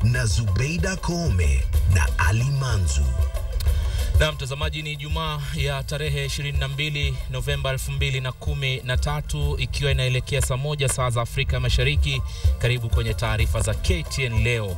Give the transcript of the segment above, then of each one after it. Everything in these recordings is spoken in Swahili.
na Zubeida Kome na Ali Manzu. Na mtazamaji, ni Ijumaa ya tarehe 22 Novemba 2013 ikiwa inaelekea saa 1 saa za Afrika Mashariki. Karibu kwenye taarifa za KTN leo.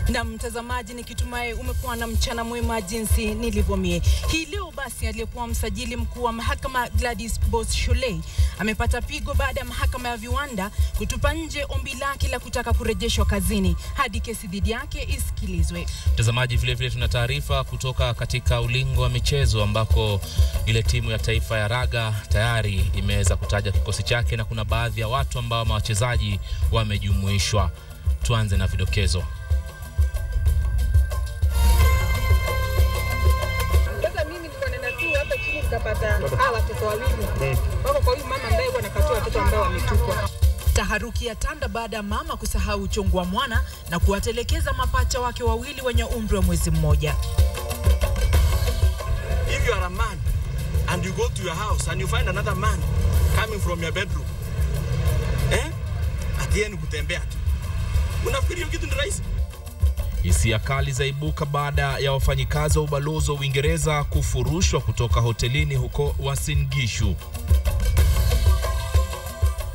Na mtazamaji, nikitumai umekuwa na mchana mwema jinsi nilivyomie. Hii leo basi aliyekuwa msajili mkuu wa mahakama Gladys Boss-Sholei amepata pigo baada ya mahakama ya viwanda kutupa nje ombi lake la kutaka kurejeshwa kazini hadi kesi dhidi yake isikilizwe. Mtazamaji, vile tuna taarifa kutoka katika ulingo wa michezo ambako ile timu ya taifa ya raga tayari imeweza kutaja kikosi chake na kuna baadhi ya watu ambao wachezaji wamejumuishwa. Tuanze na vidokezo. Nikapata watoto wawili. Wako kwa huyu mama ambaye wanakatua watoto ambao wametupwa. Taharuki ya tanda baada ya mama kusahau uchungu wa mwana na kuwatelekeza mapacha wake wawili wenye umri wa mwezi mmoja. If you are a man and you go to your house and you find another man coming from your bedroom, atieni kutembea tu. Unafikiri hiyo kitu ni rahisi? Hisia kali zaibuka baada ya wafanyikazi wa ubalozi wa Uingereza kufurushwa kutoka hotelini huko Uasin Gishu.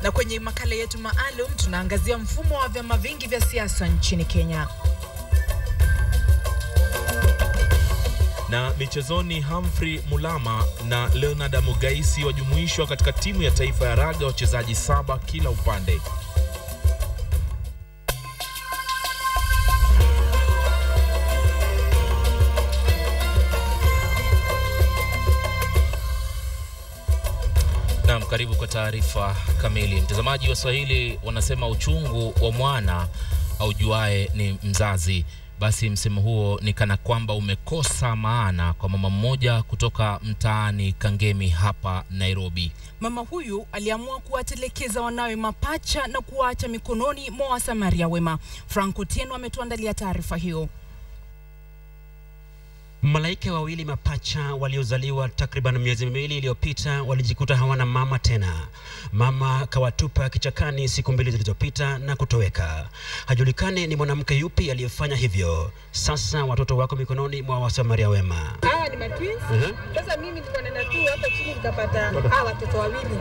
Na kwenye makala yetu maalum tunaangazia mfumo wa vyama vingi vya siasa nchini Kenya. Na michezoni, Humphrey Mulama na Leonard Amugaisi wajumuishwa katika timu ya taifa ya raga, wachezaji 7 kila upande. Karibu kwa taarifa kamili. Mtazamaji, wa Swahili wanasema uchungu wa mwana aujuae ni mzazi. Basi msemo huo ni kana kwamba umekosa maana kwa mama mmoja kutoka mtaani Kangemi hapa Nairobi. Mama huyu aliamua kuwatelekeza wanawe mapacha na kuacha mikononi mwa wasamaria wema. Franco Tieno ametuandalia taarifa hiyo. Malaika wawili mapacha waliozaliwa takriban miezi miwili iliyopita walijikuta hawana mama tena. Mama kawatupa kichakani siku 2 zilizopita na kutoweka. Hajulikani ni mwanamke yupi aliyefanya hivyo. Sasa watoto wako mikononi mwa wasamaria wema. Hawa ni matwins. Sasa mimi nilikuwa nenda tu hapa chini nikapata watoto wawili.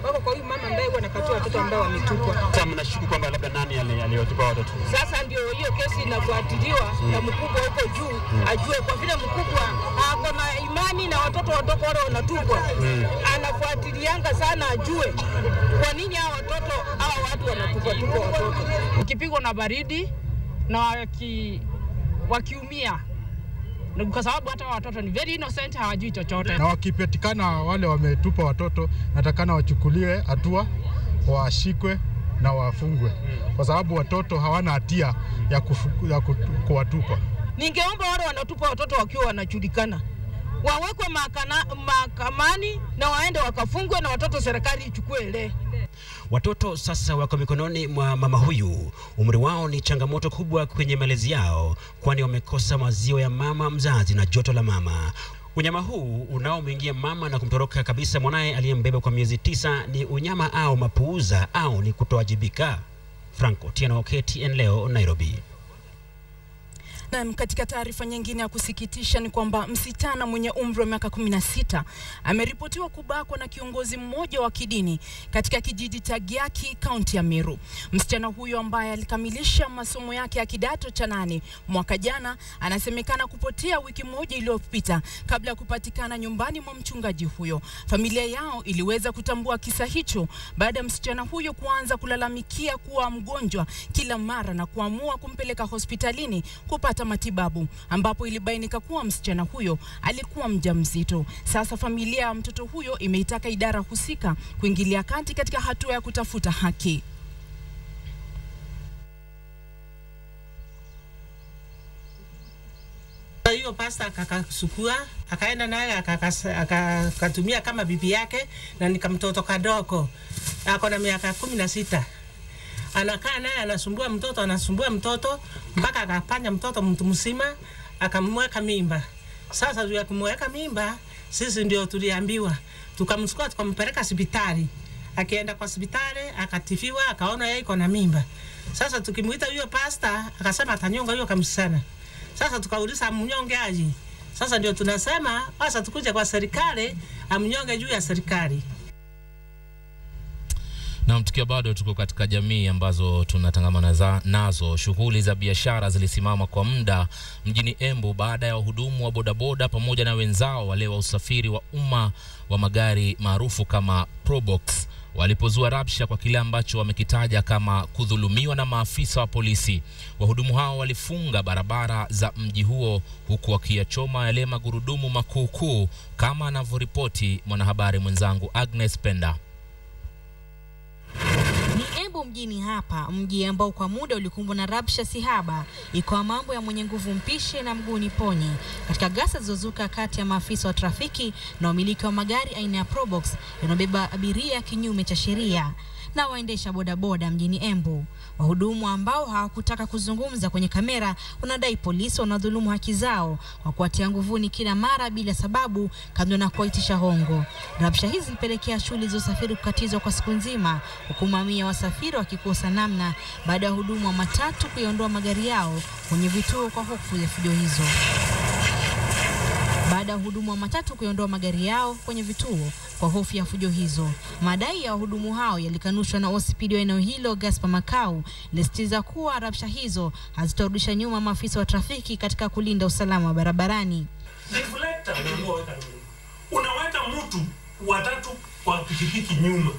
Wako kwa huyu mama ambaye wanakatua watoto ambao wametupwa. Sasa mnashuku kwamba labda nani aliyewatupa watoto? Sasa ndio hiyo kesi inafuatiliwa na mkubwa huko juu ajue, kwa vile mkubwa ako na imani na watoto wadogo wale wanatupwa. Anafuatilianga sana ajue kwa nini hao watu wanatupwa watoto. Ukipigwa na baridi na wakiumia, kwa sababu hata watoto ni very innocent, hawajui chochote. Na wakipatikana wale wametupa watoto, natakana wachukuliwe hatua, washikwe na wafungwe, kwa sababu watoto hawana hatia ya kuwatupa. Ningeomba wale wanatupa watoto wakiwa wanajulikana wawekwe mahakamani na waende wakafungwe na watoto serikali ichukue ile. Watoto sasa wako mikononi mwa mama huyu. Umri wao ni changamoto kubwa kwenye malezi yao, kwani wamekosa maziwa ya mama mzazi na joto la mama. Unyama huu unaomwingia mama na kumtoroka kabisa mwanae aliyembeba kwa miezi 9 ni unyama au mapuuza au ni kutowajibika? Franco Tieno, KTN leo, Nairobi. Na katika taarifa nyingine ya kusikitisha ni kwamba msichana mwenye umri wa miaka 16 ameripotiwa kubakwa na kiongozi mmoja wa kidini katika kijiji cha Giaki, kaunti ya Meru. Msichana huyo ambaye alikamilisha masomo yake ya kidato cha 8 mwaka jana anasemekana kupotea wiki moja iliyopita kabla ya kupatikana nyumbani mwa mchungaji huyo. Familia yao iliweza kutambua kisa hicho baada ya msichana huyo kuanza kulalamikia kuwa mgonjwa kila mara na kuamua kumpeleka hospitalini kupata matibabu, ambapo ilibainika kuwa msichana huyo alikuwa mjamzito. Sasa familia ya mtoto huyo imeitaka idara husika kuingilia kati katika hatua ya kutafuta haki. Hiyo pasta akakasukua, akaenda naye akatumia kama bibi yake, na nikamtoto kadogo ako na miaka 16. Anakaa naye anasumbua mtoto mpaka akapanya mtoto mtu mzima, akamweka mimba. Sasa kumweka mimba, sisi ndio tuliambiwa, tukamchukua tukampeleka hospitali. Akienda kwa hospitali akatifiwa, akaona yeye iko na mimba. Sasa tukimuita huyo pastor akasema atanyonga huyo kamsichana. Sasa tukauliza mnyonge aje? Sasa ndio tunasema sasa tukuje kwa serikali amnyonge juu ya serikali. Na tukiwa bado tuko katika jamii ambazo tunatangamana nazo, shughuli za biashara zilisimama kwa muda mjini Embu baada ya wahudumu wa bodaboda pamoja na wenzao wale wa usafiri wa umma wa magari maarufu kama Probox walipozua rabsha kwa kile ambacho wamekitaja kama kudhulumiwa na maafisa wa polisi. Wahudumu hao walifunga barabara za mji huo huku wakiyachoma yale magurudumu makuu kama anavyoripoti mwanahabari mwenzangu Agnes Penda. Ni Embu mjini hapa, mji ambao kwa muda ulikumbwa na rabsha sihaba, ikawa mambo ya mwenye nguvu mpishe na mguu ponye. Katika ghasia zilizozuka kati ya maafisa wa trafiki na wamiliki wa magari aina ya Probox yanayobeba abiria kinyume cha sheria na waendesha bodaboda mjini Embu. Wahudumu ambao hawakutaka kuzungumza kwenye kamera wanadai polisi wanadhulumu haki zao kwa kuwatia nguvuni kila mara bila sababu, kando na kuitisha hongo. Rabsha hizi zilipelekea shughuli za usafiri kukatizwa kwa siku nzima, huku mamia wasafiri wakikosa namna baada ya wahudumu wa matatu kuiondoa magari yao kwenye vituo kwa hofu ya fujo hizo. Baada ya wahudumu wa matatu kuiondoa magari yao kwenye vituo kwa hofu ya fujo hizo, madai ya wahudumu hao yalikanushwa na OCPD wa eneo hilo Gaspar Makau, lisitiza kuwa rabsha hizo hazitarudisha nyuma maafisa wa trafiki katika kulinda usalama wa barabarani. Unaweka mtu watatu kwa pikipiki nyuma,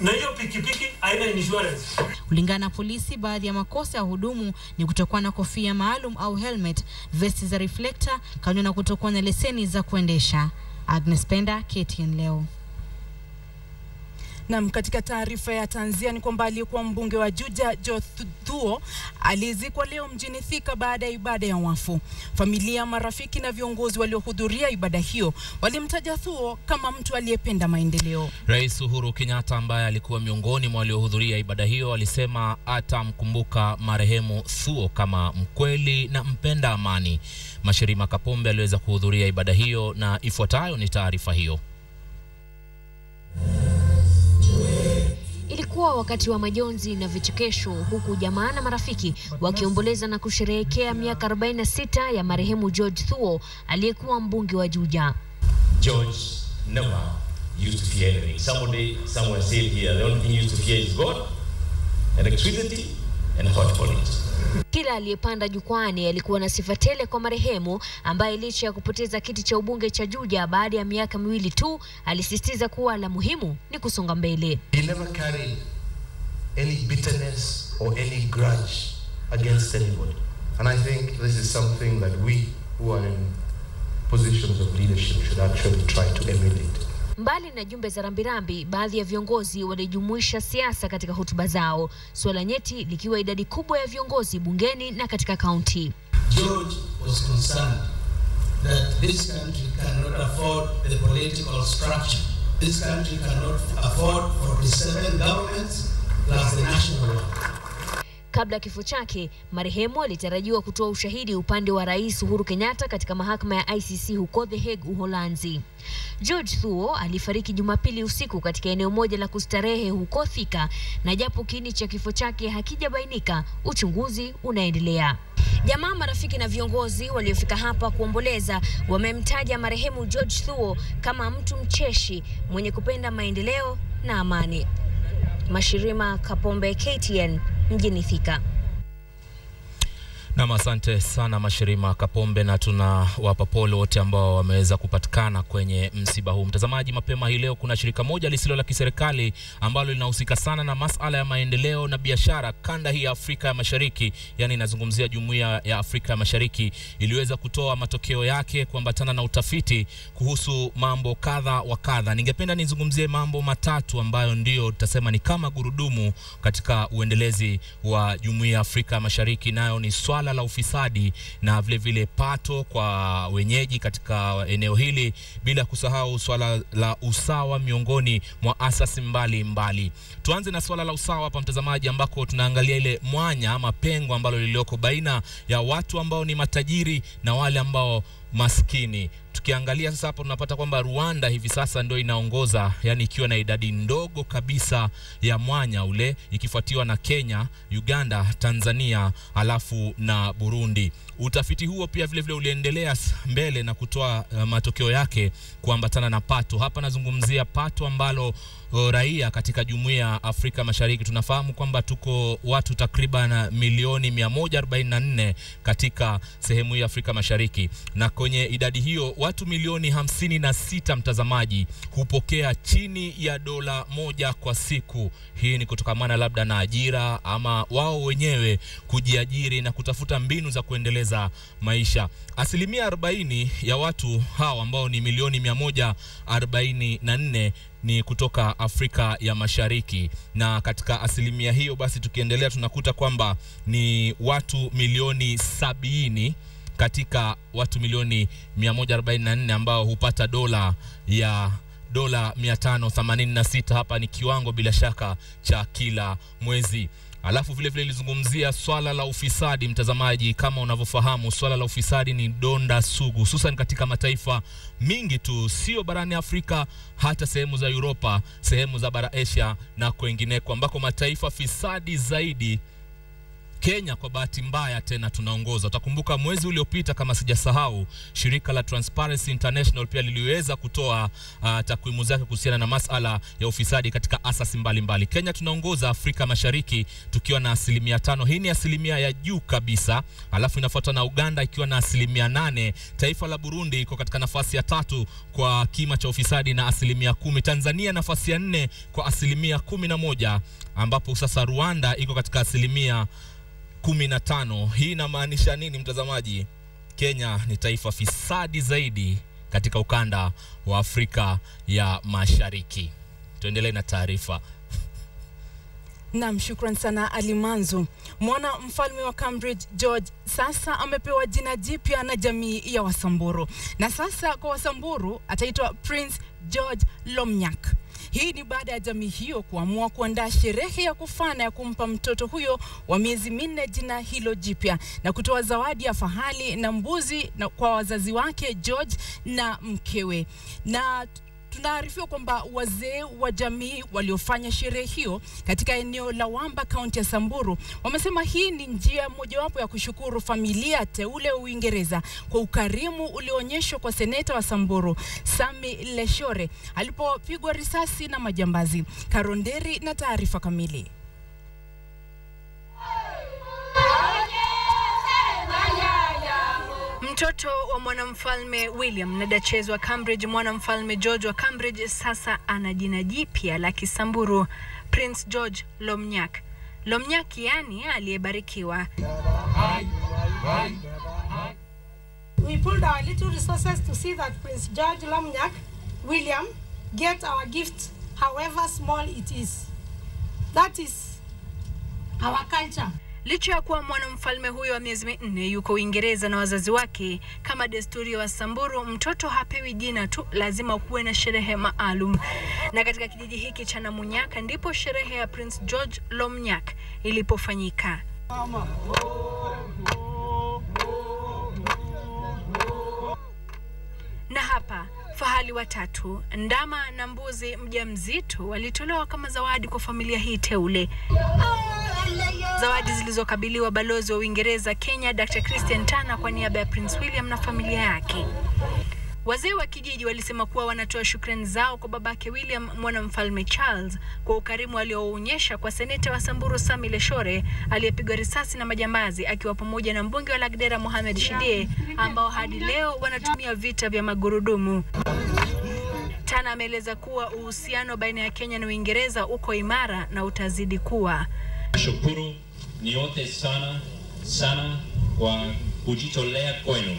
na hiyo pikipiki haina insurance. Kulingana na polisi, baadhi ya makosa ya wahudumu ni kutokuwa na kofia maalum au helmet, vesti za reflector, kando na kutokuwa na leseni za kuendesha. Agnes Penda, KTN leo. Na katika taarifa ya Tanzania ni kwamba aliyekuwa mbunge wa Juja George Thuo alizikwa leo mjini Thika baada ya ibada ya wafu. Familia, marafiki na viongozi waliohudhuria ibada hiyo walimtaja Thuo kama mtu aliyependa maendeleo. Rais Uhuru Kenyatta ambaye alikuwa miongoni mwa waliohudhuria ibada hiyo alisema atamkumbuka marehemu Thuo kama mkweli na mpenda amani. Mashirima Kapombe aliweza kuhudhuria ibada hiyo na ifuatayo ni taarifa hiyo. Ilikuwa wakati wa majonzi na vichekesho, huku jamaa na marafiki wakiomboleza na kusherehekea miaka 46 ya marehemu George Thuo aliyekuwa mbunge wa Juja. George never used to fear anything. Someone said here, the only thing he used to fear is God, electricity and hot politics. Kila aliyepanda jukwani alikuwa na sifa tele kwa marehemu, ambaye licha ya kupoteza kiti cha ubunge cha Juja baada ya miaka miwili tu, alisisitiza kuwa la muhimu ni kusonga mbele. He never carried any bitterness or any grudge against anybody. And I think this is something that we who are in positions of leadership should actually try to emulate. Mbali na jumbe za rambirambi, baadhi ya viongozi walijumuisha siasa katika hotuba zao, swala nyeti likiwa idadi kubwa ya viongozi bungeni na katika kaunti. George was concerned that this country cannot afford the political structure. This country cannot afford 47 governments plus the national one. Kabla ya kifo chake, marehemu alitarajiwa kutoa ushahidi upande wa Rais Uhuru Kenyatta katika mahakama ya ICC huko The Hague, Uholanzi. George Thuo alifariki Jumapili usiku katika eneo moja la kustarehe huko Thika, na japo kiini cha kifo chake hakijabainika, uchunguzi unaendelea. Jamaa, marafiki na viongozi waliofika hapa kuomboleza wamemtaja marehemu George Thuo kama mtu mcheshi mwenye kupenda maendeleo na amani. Mashirima Kapombe, KTN, mjini Thika. Na asante sana Mashirima Kapombe, na tunawapa pole wote ambao wameweza kupatikana kwenye msiba huu. Mtazamaji, mapema hii leo kuna shirika moja lisilo la kiserikali ambalo linahusika sana na masuala ya maendeleo na biashara kanda hii ya Afrika ya Mashariki, yani nazungumzia Jumuiya ya Afrika ya Mashariki, iliweza kutoa matokeo yake kuambatana na utafiti kuhusu mambo kadha wa kadha. Ningependa nizungumzie mambo matatu ambayo ndio tutasema ni kama gurudumu katika uendelezi wa Jumuiya ya Afrika ya Mashariki, nayo ni swala la ufisadi na vile vile pato kwa wenyeji katika eneo hili, bila kusahau swala la usawa miongoni mwa asasi mbali. Tuanze na swala la usawa hapa mtazamaji, ambako tunaangalia ile mwanya ama pengo ambalo lilioko baina ya watu ambao ni matajiri na wale ambao maskini. Tukiangalia sasa hapo tunapata kwamba Rwanda hivi sasa ndio inaongoza, yani ikiwa na idadi ndogo kabisa ya mwanya ule, ikifuatiwa na Kenya, Uganda, Tanzania, alafu na Burundi. Utafiti huo pia vile vile uliendelea mbele na kutoa matokeo yake kuambatana na pato. Hapa nazungumzia pato ambalo raia katika Jumuiya ya Afrika Mashariki. Tunafahamu kwamba tuko watu takriban milioni 144 katika sehemu hii ya Afrika Mashariki, na kwenye idadi hiyo watu milioni 56 mtazamaji hupokea chini ya $1 kwa siku. Hii ni kutokana labda na ajira ama wao wenyewe kujiajiri na kutafuta mbinu za kuendeleza maisha. Asilimia 40 ya watu hao ambao ni milioni 144 ni kutoka Afrika ya Mashariki, na katika asilimia hiyo basi tukiendelea tunakuta kwamba ni watu milioni 70 katika watu milioni 144 ambao hupata dola 586. Hapa ni kiwango bila shaka cha kila mwezi. Alafu vile vile ilizungumzia swala la ufisadi mtazamaji. Kama unavyofahamu, swala la ufisadi ni donda sugu, hususan katika mataifa mingi tu, sio barani Afrika, hata sehemu za Europa, sehemu za bara Asia na kwengineko, ambako mataifa fisadi zaidi. Kenya kwa bahati mbaya tena tunaongoza. Utakumbuka mwezi uliopita kama sijasahau, shirika la Transparency International pia liliweza kutoa takwimu zake kuhusiana na masala ya ufisadi katika asasi mbalimbali. Kenya tunaongoza Afrika Mashariki tukiwa na 5%. Hii ni asilimia ya juu kabisa. Alafu inafuatwa na Uganda ikiwa na 8%. Taifa la Burundi iko katika nafasi ya 3 kwa kima cha ufisadi na 10%. Tanzania nafasi ya 4 kwa 11%, ambapo sasa Rwanda iko katika 15%. Hii inamaanisha nini mtazamaji? Kenya ni taifa fisadi zaidi katika ukanda wa Afrika ya Mashariki. Tuendelee na taarifa. Naam, shukran sana Ali Manzu. Mwana mfalme wa Cambridge George sasa amepewa jina jipya na jamii ya Wasamburu. Na sasa kwa Wasamburu ataitwa Prince George Lomnyak. Hii ni baada ya jamii hiyo kuamua kuandaa sherehe ya kufana ya kumpa mtoto huyo wa miezi 4 jina hilo jipya na kutoa zawadi ya fahali na mbuzi na kwa wazazi wake George na mkewe. Na tunaarifiwa kwamba wazee wa jamii waliofanya sherehe hiyo katika eneo la Wamba, kaunti ya Samburu, wamesema hii ni njia mojawapo ya kushukuru familia teule Uingereza kwa ukarimu ulioonyeshwa kwa seneta wa Samburu Sami Leshore alipopigwa risasi na majambazi. Karonderi na taarifa kamili. Mtoto wa mwanamfalme William na Duchess wa Cambridge, mwanamfalme George wa Cambridge, sasa ana jina jipya la Kisamburu, Prince George Lomnyak. Lomnyak yani aliyebarikiwa. We pulled our little resources to see that Prince George Lomnyak William get our gift, however small it is. That is our culture. Licha ya kuwa mwanamfalme huyo wa miezi 4 yuko Uingereza na wazazi wake, kama desturi wa Samburu, mtoto hapewi jina tu, lazima kuwe na sherehe maalum. Na katika kijiji hiki cha Namunyaka ndipo sherehe ya Prince George Lomnyak ilipofanyika. Na hapa fahali watatu, ndama na mbuzi mjamzito walitolewa kama zawadi kwa familia hii teule. Zawadi zilizokabiliwa balozi wa Uingereza Kenya Dr. Christian Tana kwa niaba ya Prince William na familia yake. Wazee wa kijiji walisema kuwa wanatoa shukrani zao kwa babake William, mwanamfalme Charles, kwa ukarimu alioonyesha kwa seneta wa Samburu Sami Leshore aliyepigwa risasi na majambazi, akiwa pamoja na mbunge wa Lagdera Mohamed Shidie, ambao hadi leo wanatumia vita vya magurudumu. Tana ameeleza kuwa uhusiano baina ya Kenya na Uingereza uko imara na utazidi kuwa. Shukuru nyote sana sana kwa kujitolea kwenu,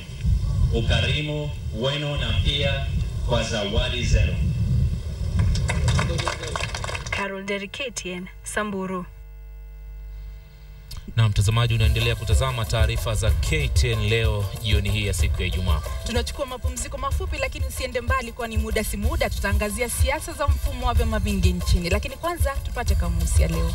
ukarimu wenu na pia kwa zawadi zenu. Carol Deriketien, Samburu. Na mtazamaji, unaendelea kutazama taarifa za KTN leo jioni hii ya siku ya Ijumaa. Tunachukua mapumziko mafupi, lakini usiende mbali, kwani muda si muda tutaangazia siasa za mfumo wa vyama vingi nchini. Lakini kwanza tupate kamusi ya leo.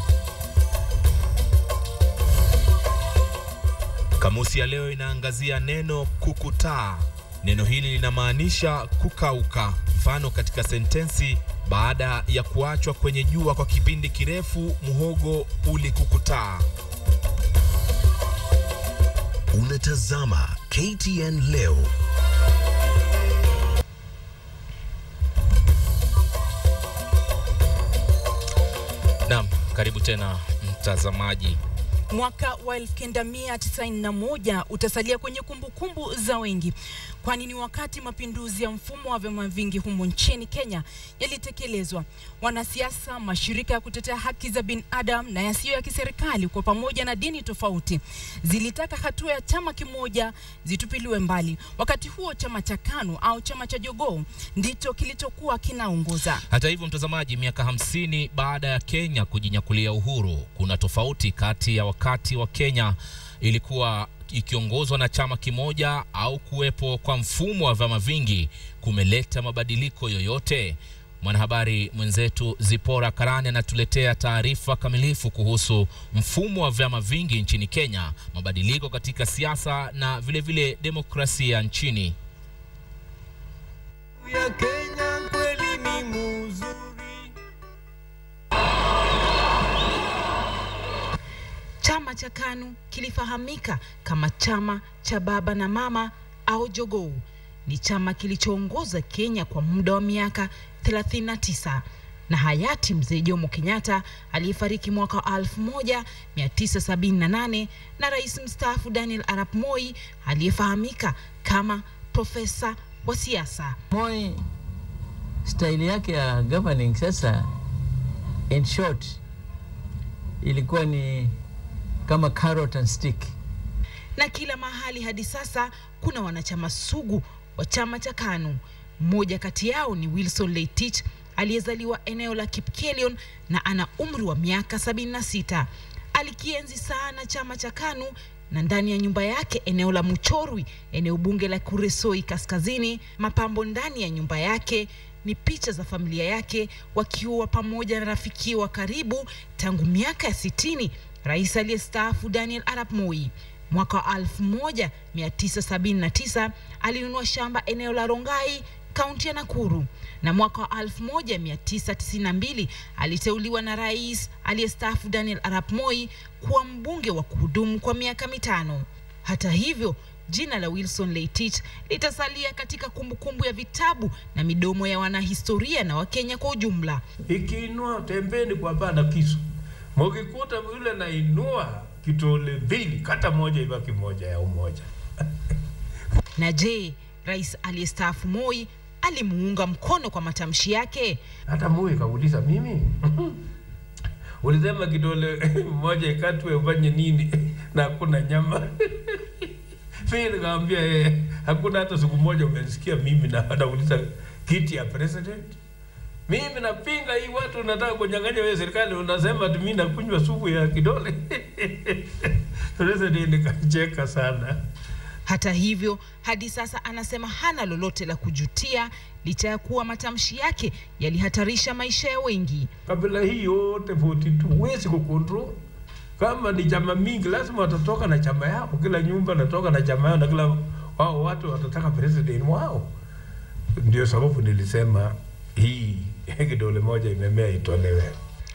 Kamusi ya leo inaangazia neno kukutaa. Neno hili linamaanisha kukauka. Mfano katika sentensi, baada ya kuachwa kwenye jua kwa kipindi kirefu, muhogo ulikukutaa. Unatazama KTN leo. Naam, karibu tena mtazamaji. Mwaka wa 1991 utasalia kwenye kumbukumbu za wengi, kwani ni wakati mapinduzi ya mfumo wa vyama vingi humo nchini Kenya yalitekelezwa. Wanasiasa, mashirika ya kutetea haki za binadamu na yasiyo ya kiserikali kwa pamoja na dini tofauti zilitaka hatua ya chama kimoja zitupiliwe mbali. Wakati huo chama cha KANU au chama cha Jogoo ndicho kilichokuwa kinaongoza. Hata hivyo mtazamaji, miaka 50 baada ya Kenya kujinyakulia uhuru, kuna tofauti kati ya wakati wa Kenya ilikuwa ikiongozwa na chama kimoja au kuwepo kwa mfumo wa vyama vingi kumeleta mabadiliko yoyote. Mwanahabari mwenzetu Zipora Karane anatuletea taarifa kamilifu kuhusu mfumo wa vyama vingi nchini Kenya, mabadiliko katika siasa na vile demokrasia nchini. Ya Kenya kweli ni mzuri. Chama cha KANU kilifahamika kama chama cha baba na mama au Jogoo. Ni chama kilichoongoza Kenya kwa muda wa miaka 39 na hayati Mzee Jomo Kenyatta aliyefariki mwaka 1978 na rais mstaafu Daniel Arap Moi aliyefahamika kama profesa wa siasa. Moi style yake ya governing sasa, in short, ilikuwa ni kama carrot and stick. Na kila mahali hadi sasa kuna wanachama sugu wa chama cha KANU. Mmoja kati yao ni Wilson Leitich aliyezaliwa eneo la Kipkelion na ana umri wa miaka 76. Alikienzi sana chama cha KANU na ndani ya nyumba yake eneo la Muchorwi, eneo bunge la Kuresoi Kaskazini, mapambo ndani ya nyumba yake ni picha za familia yake wakiwa pamoja na rafiki wa karibu tangu miaka ya 60, rais aliyestaafu Daniel Arap Moi. Mwaka 1979 alinunua shamba eneo la Rongai, kaunti ya Nakuru, na mwaka 1992 aliteuliwa na rais aliyestaafu Daniel Arap Moi kuwa mbunge wa kuhudumu kwa miaka 5. Hata hivyo, jina la Wilson Leitich litasalia katika kumbukumbu ya vitabu na midomo ya wanahistoria na Wakenya kwa ujumla. Ikiinua tembeni kwa bana kisu, mkikuta yule na inua kitole mbili, kata moja ibaki moja ya umoja. Na je, rais aliyestaafu Moi alimuunga mkono kwa matamshi yake? Hata Moi kauliza, mimi ulisema kitole moja ikatwe ufanye nini na hakuna nyama? Mimi nikamwambia hakuna hata siku moja umenisikia mimi na hata uliza kiti ya president. Mimi napinga hii watu nataka kunyang'anya wewe serikali, unasema ati mimi nakunywa supu ya kidole. President nikacheka sana. Hata hivyo, hadi sasa anasema hana lolote la kujutia licha ya kuwa matamshi yake yalihatarisha maisha ya wengi. Kabla hii yote 42 huwezi kucontrol. Kama ni chama mingi lazima watatoka na chama yao, kila nyumba natoka na chama yao na kila wao watu watataka president wao. Ndio sababu nilisema hii kidole moja imemea itolewe.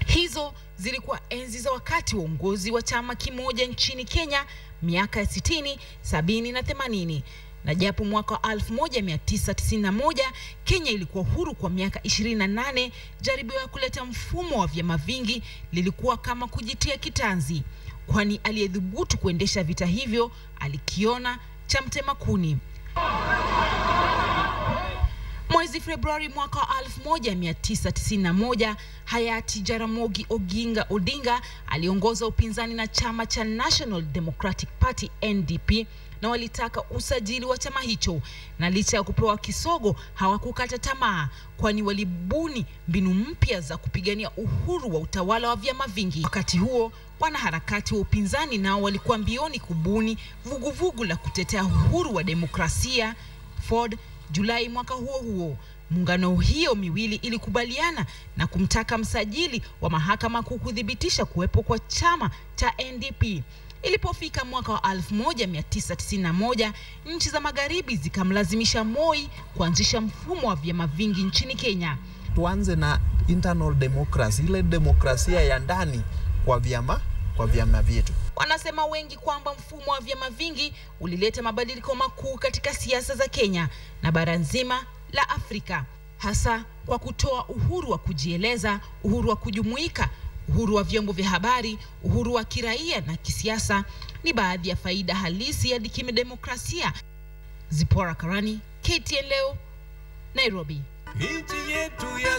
Hizo zilikuwa enzi za wakati wa uongozi wa chama kimoja nchini Kenya miaka ya 60, 70 na 80. Na japo mwaka 1991 Kenya ilikuwa huru kwa miaka 28, jaribio ya kuleta mfumo wa vyama vingi lilikuwa kama kujitia kitanzi, kwani aliyedhubutu kuendesha vita hivyo alikiona cha mtema kuni. Mwezi Februari mwaka 1991, hayati Jaramogi Oginga Odinga aliongoza upinzani na chama cha National Democratic Party NDP na walitaka usajili wa chama hicho, na licha ya kupewa kisogo hawakukata tamaa, kwani walibuni mbinu mpya za kupigania uhuru wa utawala wa vyama vingi. Wakati huo wanaharakati wa upinzani nao walikuwa mbioni kubuni vuguvugu la kutetea uhuru wa demokrasia. Ford Julai mwaka huo muungano hiyo miwili ilikubaliana na kumtaka msajili wa mahakama kuu kudhibitisha kuwepo kwa chama cha NDP. Ilipofika mwaka wa 1991, nchi za magharibi zikamlazimisha Moi kuanzisha mfumo wa vyama vingi nchini Kenya. Tuanze na internal democracy, ile demokrasia ya ndani kwa vyama vyetu. Wanasema wengi kwamba mfumo wa vyama vingi ulileta mabadiliko makuu katika siasa za Kenya na bara nzima la Afrika, hasa kwa kutoa uhuru wa kujieleza, uhuru wa kujumuika, uhuru wa vyombo vya habari, uhuru wa kiraia na kisiasa. Ni baadhi ya faida halisi ya kidemokrasia. Zipora Karani, KTN Leo, Nairobi. Nchi yetu ya